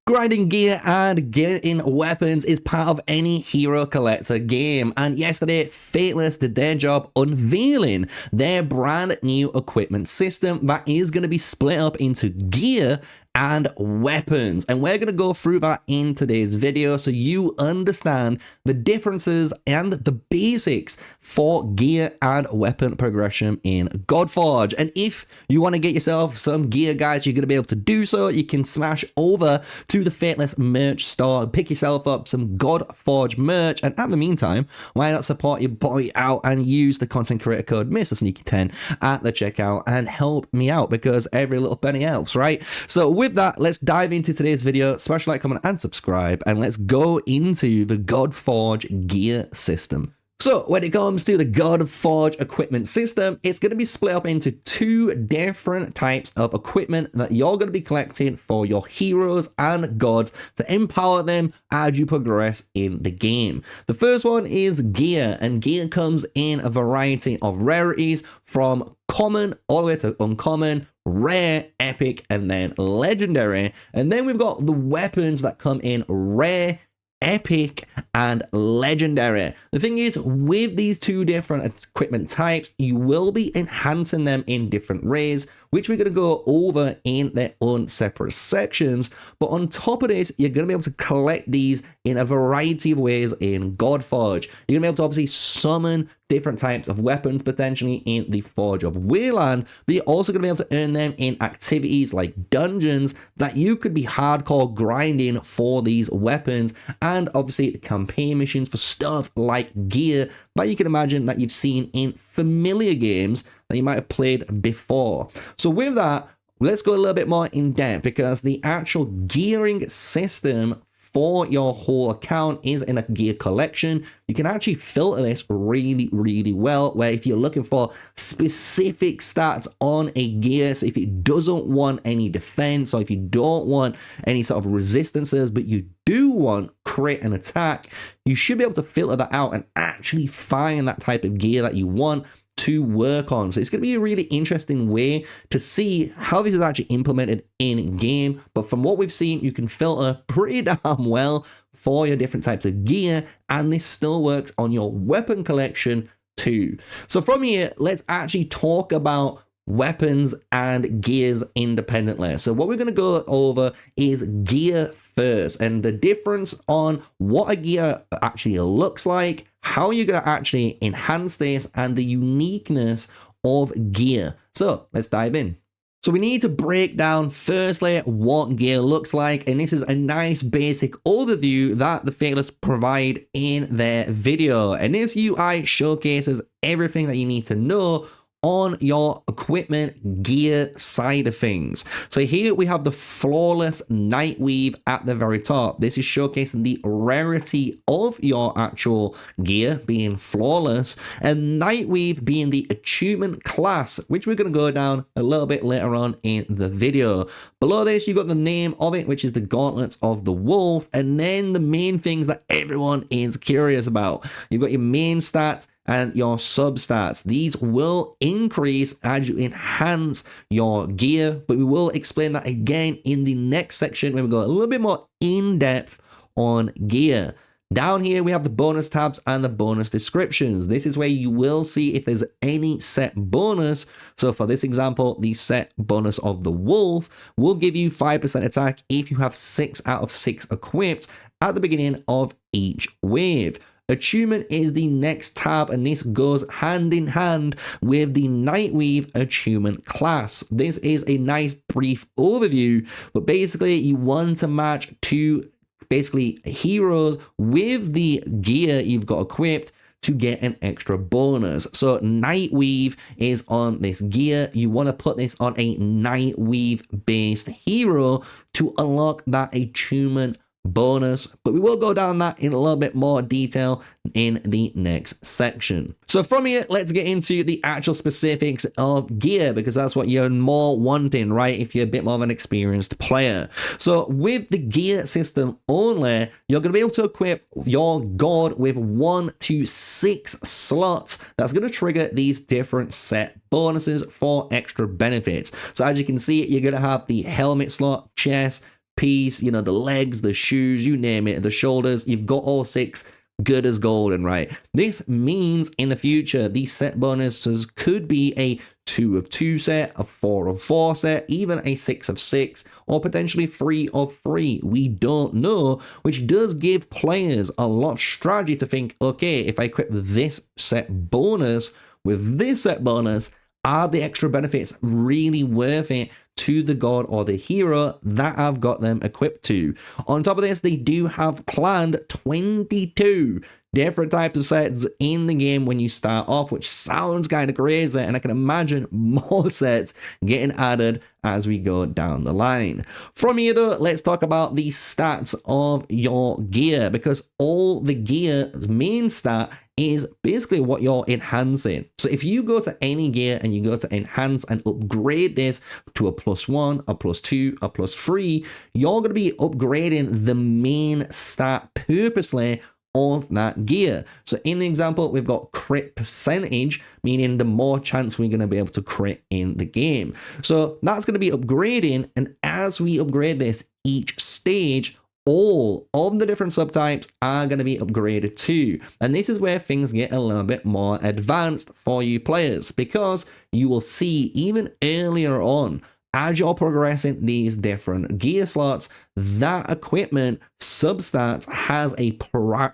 Grinding gear and getting weapons is part of any hero collector game, and yesterday Fateless did their job unveiling their brand new equipment system that is going to be split up into gear and weapons, and we're going to go through that in today's video so you understand the differences and the basics for gear and weapon progression in Godforge. And if you want to get yourself some gear, guys, you're going to be able to do so. You can smash over to the Fateless merch store, pick yourself up some Godforge merch, and at the meantime, why not support your boy out and use the content creator code MrSneakyy10 at the checkout and help me out, because every little penny helps, right? So with that, let's dive into today's video. Smash like, comment, and subscribe, and let's go into the Godforge gear system. So when it comes to the Godforge equipment system, it's going to be split up into two different types of equipment that you're going to be collecting for your heroes and gods to empower them as you progress in the game. The first one is gear, and gear comes in a variety of rarities from common all the way to uncommon, rare, epic, and then legendary. And then we've got the weapons that come in rare, epic, and legendary. The thing is, with these two different equipment types, you will be enhancing them in different ways, which we're going to go over in their own separate sections. But on top of this, you're going to be able to collect these in a variety of ways in Godforge. You're going to be able to obviously summon different types of weapons potentially in the Forge of Wayland, but you're also going to be able to earn them in activities like dungeons that you could be hardcore grinding for these weapons, and obviously the campaign missions for stuff like gear that you can imagine that you've seen in familiar games that you might have played before. So with that, let's go a little bit more in depth, because the actual gearing system for your whole account is in a gear collection. You can actually filter this really well, where if you're looking for specific stats on a gear, so if it doesn't want any defense, or if you don't want any sort of resistances, but you do want crit and attack, you should be able to filter that out and actually find that type of gear that you want to work on. So it's going to be a really interesting way to see how this is actually implemented in game. But from what we've seen, you can filter pretty damn well for your different types of gear, and this still works on your weapon collection too. So from here, let's actually talk about weapons and gears independently. So what we're going to go over is gear first, and the difference on what a gear actually looks like, how you're going to actually enhance this, and the uniqueness of gear. So let's dive in. So we need to break down firstly what gear looks like, and this is a nice basic overview that the Fateless provide in their video, and this UI showcases everything that you need to know on your equipment gear side of things. So here we have the flawless Nightweave at the very top. This is showcasing the rarity of your actual gear being flawless, and Nightweave being the attunement class, which we're going to go down a little bit later on in the video. Below this, you've got the name of it, which is the Gauntlets of the Wolf, and then the main things that everyone is curious about. You've got your main stats and your substats. These will increase as you enhance your gear, but we will explain that again in the next section when we go a little bit more in depth on gear. Down here, we have the bonus tabs and the bonus descriptions. This is where you will see if there's any set bonus. So for this example, the set bonus of the wolf will give you 5% attack if you have 6 out of 6 equipped at the beginning of each wave. Attunement is the next tab, and this goes hand in hand with the Nightweave attunement class. This is a nice brief overview, but basically you want to match two heroes with the gear you've got equipped to get an extra bonus. So Nightweave is on this gear. You want to put this on a Nightweave based hero to unlock that attunement bonus, but we will go down that in a little bit more detail in the next section. So from here, let's get into the actual specifics of gear, because that's what you're more wanting, right? If you're a bit more of an experienced player. So with the gear system only, you're going to be able to equip your god with 1 to 6 slots. That's going to trigger these different set bonuses for extra benefits. So as you can see, you're going to have the helmet slot, chest, piece, you know, the legs, the shoes, you name it, the shoulders, you've got all 6 good as golden, right? This means in the future, these set bonuses could be a 2 of 2 set, a 4 of 4 set, even a 6 of 6, or potentially 3 of 3. We don't know, which does give players a lot of strategy to think, okay, if I equip this set bonus with this set bonus, are the extra benefits really worth it to the god or the hero that I've got them equipped to? On top of this, they do have planned 22 different types of sets in the game when you start off, which sounds kind of crazy, and I can imagine more sets getting added as we go down the line. From here though, let's talk about the stats of your gear, because all the gear's main stat is basically what you're enhancing. So if you go to any gear and you go to enhance and upgrade this to a +1, a +2, a +3, you're going to be upgrading the main stat purposely of that gear. So in the example, we've got crit percentage, meaning the more chance we're going to be able to crit in the game. So that's going to be upgrading, and as we upgrade this each stage, all of the different subtypes are going to be upgraded too. And this is where things get a little bit more advanced for you players, because you will see even earlier on, as you're progressing these different gear slots, that equipment substats has a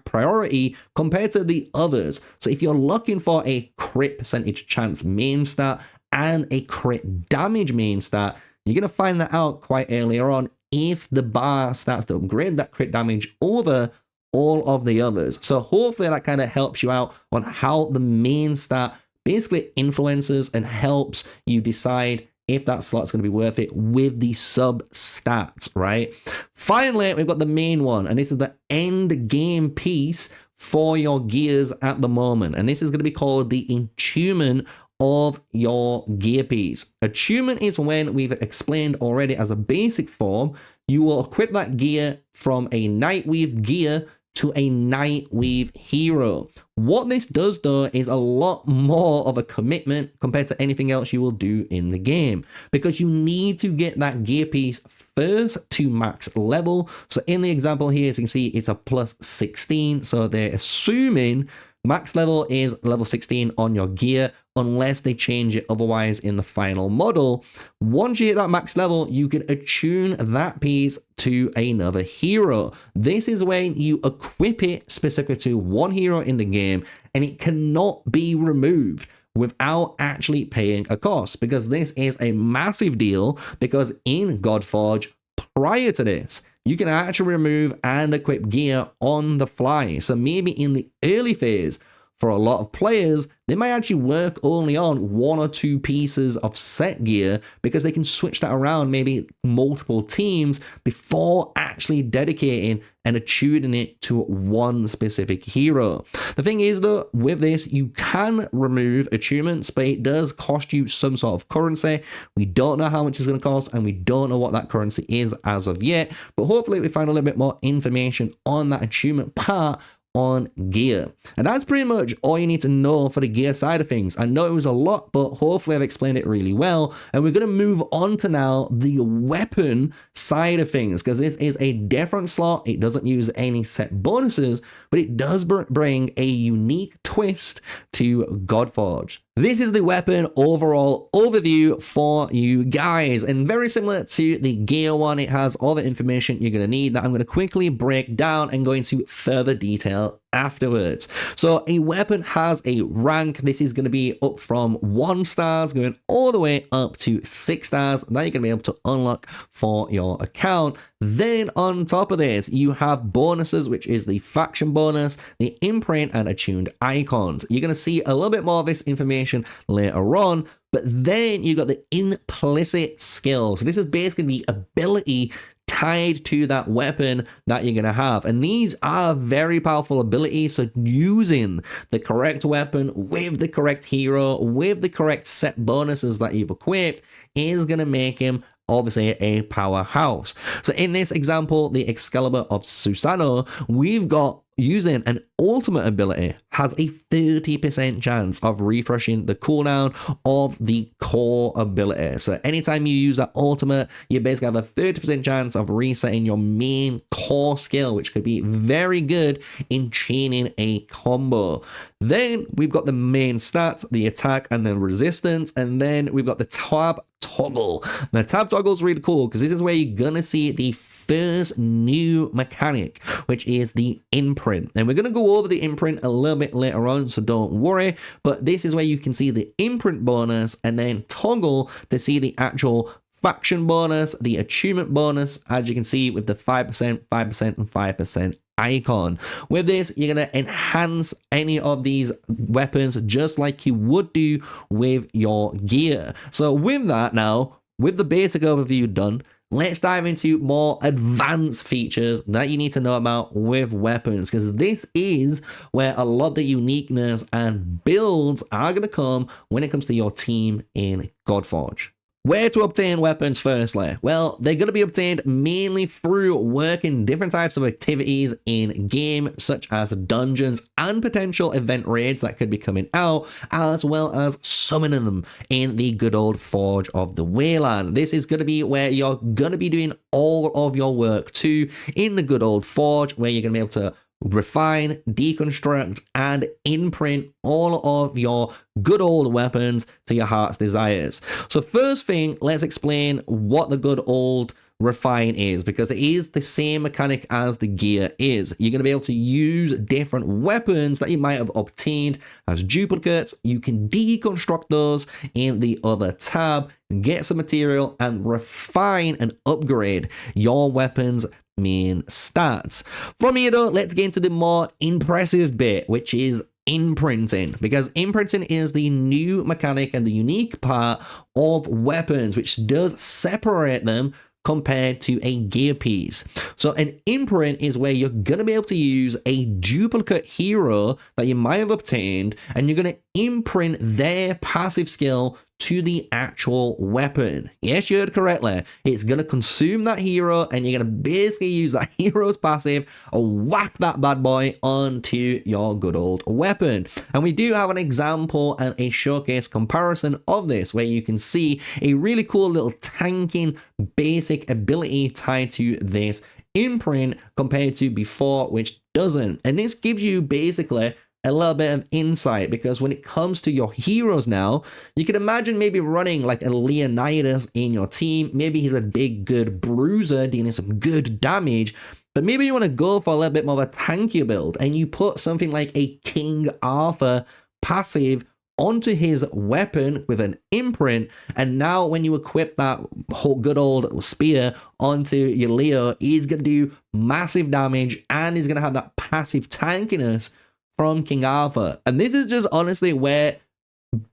priority compared to the others. So if you're looking for a crit percentage chance main stat and a crit damage main stat, you're going to find that out quite earlier on if the bar starts to upgrade that crit damage over all of the others. So hopefully that kind of helps you out on how the main stat basically influences and helps you decide if that slot's going to be worth it with the sub stats, right? Finally, we've got the main one, and this is the end game piece for your gears at the moment. And this is going to be called the Attunement of your gear piece. Attunement is when we've explained already as a basic form, you will equip that gear from a Nightweave gear to a Nightweave hero. What this does though is a lot more of a commitment compared to anything else you will do in the game, because you need to get that gear piece first to max level. So in the example here, as you can see, it's a +16. So they're assuming max level is level 16 on your gear, unless they change it otherwise in the final model. Once you hit that max level, you can attune that piece to another hero. This is when you equip it specifically to one hero in the game, and it cannot be removed without actually paying a cost, because this is a massive deal, because in Godforge, prior to this, you can actually remove and equip gear on the fly. So maybe in the early phase, for a lot of players, they might actually work only on 1 or 2 pieces of set gear, because they can switch that around maybe multiple teams before actually dedicating and attuning it to one specific hero. The thing is though, with this, you can remove attunements, but it does cost you some sort of currency. We don't know how much it's going to cost, and we don't know what that currency is as of yet, but hopefully we find a little bit more information on that attunement part on gear. And that's pretty much all you need to know for the gear side of things. I know it was a lot, but hopefully I've explained it really well. And we're going to move on to now the weapon side of things, because this is a different slot. It doesn't use any set bonuses, but it does bring a unique twist to Godforge. This is the weapon overall overview for you guys, and very similar to the gear one, it has all the information you're going to need that I'm going to quickly break down and go into further detail afterwards. So a weapon has a rank. This is going to be up from 1 stars going all the way up to 6 stars that you're going to be able to unlock for your account. Then on top of this, you have bonuses, which is the faction bonus, the imprint, and attuned icons. You're going to see a little bit more of this information later on, but then you got the implicit skills. So this is basically the ability tied to that weapon that you're going to have. And these are very powerful abilities. So using the correct weapon with the correct hero, with the correct set bonuses that you've equipped, is going to make him obviously a powerhouse. So in this example, the Excalibur of Susano, we've got using an ultimate ability has a 30% chance of refreshing the cooldown of the core ability. So anytime you use that ultimate, you basically have a 30% chance of resetting your main core skill, which could be very good in chaining a combo. Then we've got the main stats, the attack and then resistance, and then we've got the tab toggle. The tab toggle is really cool because this is where you're gonna see the first new mechanic, which is the imprint. And we're going to go over the imprint a little bit later on, so don't worry. But this is where you can see the imprint bonus and then toggle to see the actual faction bonus, the attunement bonus, as you can see with the 5%, 5%, and 5% icon. With this, you're going to enhance any of these weapons just like you would do with your gear. So with that now, with the basic overview done, let's dive into more advanced features that you need to know about with weapons, because this is where a lot of the uniqueness and builds are going to come when it comes to your team in Godforge. Where to obtain weapons firstly? Well, they're going to be obtained mainly through working different types of activities in game, such as dungeons and potential event raids that could be coming out, as well as summoning them in the good old Forge of the Wayland. This is going to be where you're going to be doing all of your work too in the good old Forge, where you're going to be able to refine, deconstruct, and imprint all of your good old weapons to your heart's desires. So first thing, let's explain what the good old refine is, because it is the same mechanic as the gear is. You're going to be able to use different weapons that you might have obtained as duplicates. You can deconstruct those in the other tab, get some material, and refine and upgrade your weapons main stats. From here though, let's get into the more impressive bit, which is imprinting, because imprinting is the new mechanic and the unique part of weapons, which does separate them compared to a gear piece. So an imprint is where you're going to be able to use a duplicate hero that you might have obtained, and you're going to imprint their passive skill to the actual weapon. Yes, you heard correctly. It's going to consume that hero, and you're going to basically use that hero's passive and whack that bad boy onto your good old weapon. And we do have an example and a showcase comparison of this, where you can see a really cool little tanking basic ability tied to this imprint compared to before, which doesn't. And this gives you basically a little bit of insight, because when it comes to your heroes now, you can imagine maybe running like a Leonidas in your team. Maybe he's a big good bruiser dealing some good damage, but maybe you want to go for a little bit more of a tankier build, and you put something like a King Arthur passive onto his weapon with an imprint, and now when you equip that whole good old spear onto your Leo, he's going to do massive damage, and he's going to have that passive tankiness from King Arthur. And this is just honestly where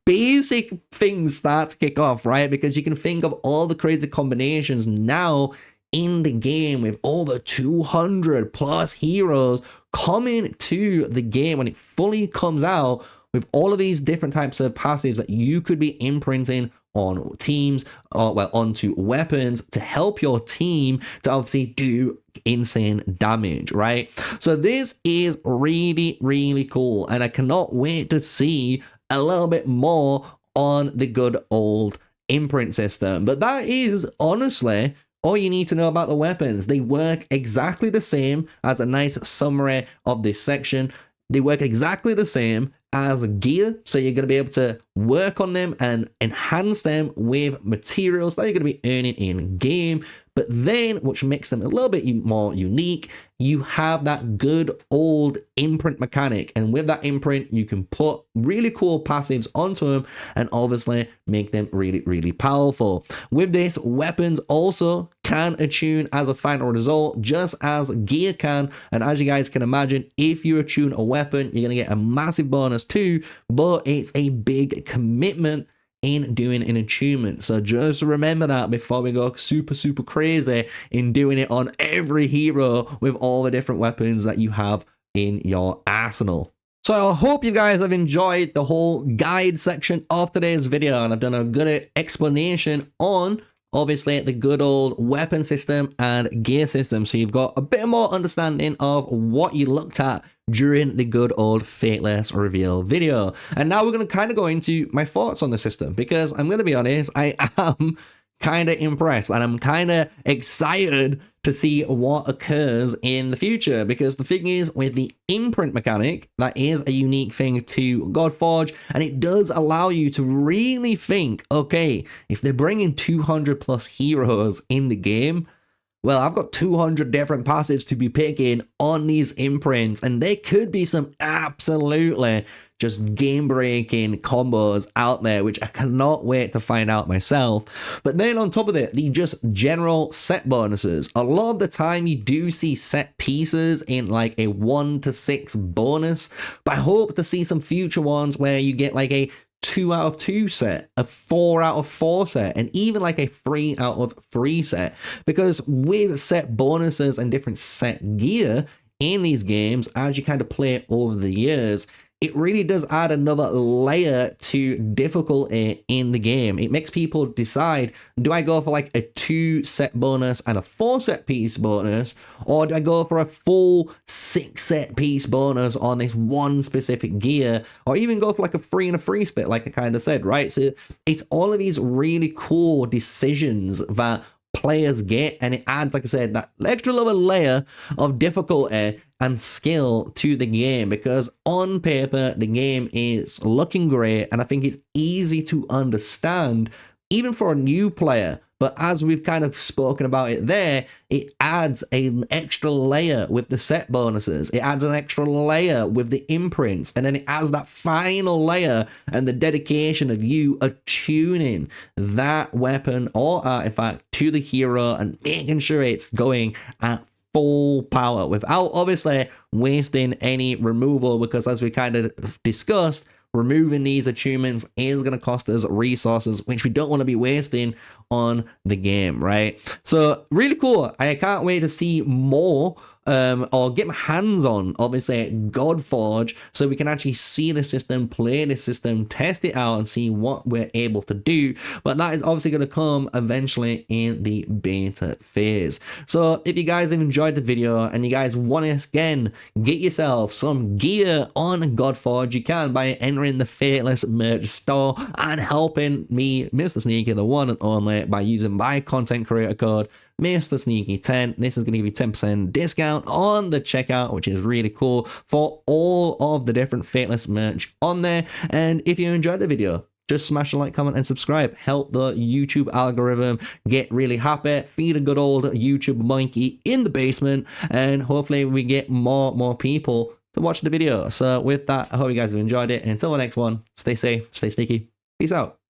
basic things start to kick off, right? Because you can think of all the crazy combinations now in the game with over 200 plus heroes coming to the game when it fully comes out, with all of these different types of passives that you could be imprinting on teams, or well, onto weapons to help your team to obviously do insane damage, right? So this is really, really cool, and I cannot wait to see a little bit more on the good old imprint system. But that is honestly all you need to know about the weapons. They work exactly the same as a nice summary of this section. They work exactly the same as gear, so you're going to be able to work on them and enhance them with materials that you're going to be earning in game. But then, which makes them a little bit more unique, you have that good old imprint mechanic, and with that imprint you can put really cool passives onto them and obviously make them really, really powerful. With this, weapons also can attune as a final result, just as gear can. And as you guys can imagine, if you attune a weapon, you're going to get a massive bonus too, but it's a big commitment in doing an attunement. So just remember that before we go super crazy in doing it on every hero with all the different weapons that you have in your arsenal. So I hope you guys have enjoyed the whole guide section of today's video, and I've done a good explanation on obviously the good old weapon system and gear system, so you've got a bit more understanding of what you looked at during the good old Fateless reveal video. And now we're going to kind of go into my thoughts on the system, because I'm going to be honest, I am kind of impressed and I'm kind of excited to see what occurs in the future, because the thing is, with the imprint mechanic, that is a unique thing to Godforge, and it does allow you to really think, okay, if they're bringing 200 plus heroes in the game, well, I've got 200 different passives to be picking on these imprints, and there could be some absolutely just game-breaking combos out there, which I cannot wait to find out myself. But then on top of it, the just general set bonuses. A lot of the time you do see set pieces in like a 1 to 6 bonus, but I hope to see some future ones where you get like a 2 out of 2 set, a 4 out of 4 set, and even like a 3 out of 3 set. Because with set bonuses and different set gear in these games, as you kind of play over the years, it really does add another layer to difficulty in the game. It makes people decide, do I go for like a 2 set bonus and a 4 set piece bonus, or do I go for a full 6 set piece bonus on this one specific gear, or even go for like a 3 and a 3 split, like I kind of said, right? So it's all of these really cool decisions that players get, and it adds, like I said, that extra little layer of difficulty and skill to the game, because on paper the game is looking great and I think it's easy to understand even for a new player. But as we've kind of spoken about it there, it adds an extra layer with the set bonuses. It adds an extra layer with the imprints. And then it adds that final layer and the dedication of you attuning that weapon or artifact to the hero and making sure it's going at full power without obviously wasting any removal, because as we kind of discussed, removing these attunements is going to cost us resources, which we don't want to be wasting on the game, right? So really cool. I can't wait to see more or get my hands on, obviously, Godforge, so we can actually see the system, play the system, test it out, and see what we're able to do. But that is obviously going to come eventually in the beta phase. So if you guys have enjoyed the video and you guys want to, again, get yourself some gear on Godforge, you can by entering the Fateless merch store and helping me, MrSneakyy, the one and only, by using my content creator code MrSneakyy10. This is going to give you 10% discount on the checkout, which is really cool, for all of the different Fateless merch on there. And if you enjoyed the video, just smash the like, comment, and subscribe. Help the YouTube algorithm get really happy. Feed a good old YouTube monkey in the basement, and hopefully we get more people to watch the video. So with that, I hope you guys have enjoyed it. And until the next one, stay safe, stay sneaky. Peace out.